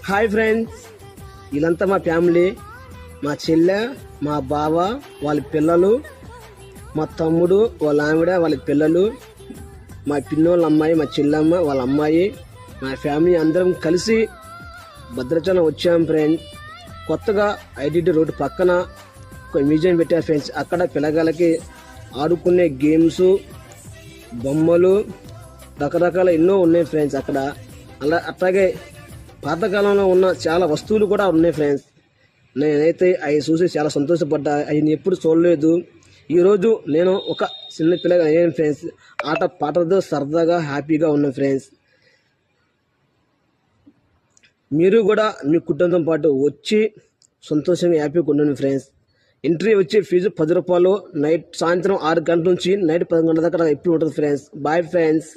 Hi friends, వీళ్ళంతా మా family. మా చెల్లె, మా బావ, వాళ్ళ పిల్లలు, మా తమ్ముడు, వాళ్ళ ఆవిడ, వాళ్ళ పిల్లలు, మా పిన్నోళ్ళ అమ్మాయి, మా చెల్లెమ్మ వాళ్ళ అమ్మాయి, మా ఫ్యామిలీ అందరం కలిసి భద్రాచలం వచ్చాం ఫ్రెండ్స్. కొత్తగా ఐడిటి రోడ్డు పక్కన ఒక మ్యూజియం పెట్టారు ఫ్రెండ్స్. అక్కడ పిల్లగాళ్ళకి ఆడుకునే గేమ్స్, బొమ్మలు, రకరకాల ఎన్నో ఉన్నాయి ఫ్రెండ్స్ అక్కడ. అట్లాగే పాతకాలంలో ఉన్న చాలా వస్తువులు కూడా ఉన్నాయి ఫ్రెండ్స్. నేనైతే అవి చూసి చాలా సంతోషపడ్డా. అవి ఎప్పుడు చూడలేదు. ఈరోజు నేను ఒక చిన్న పిల్లగా అయ్యాను ఫ్రెండ్స్. ఆట పాటలతో సరదాగా హ్యాపీగా ఉన్నాను ఫ్రెండ్స్. మీరు కూడా మీ కుటుంబంతో పాటు వచ్చి సంతోషంగా హ్యాపీగా ఉండండి ఫ్రెండ్స్. ఎంట్రీ వచ్చి ఫీజు 10 రూపాయలు. సాయంత్రం 6 గంటల నుంచి నైట్ 10 గంటల దాకా ఎప్పుడు ఉంటుంది ఫ్రెండ్స్. Bye friends.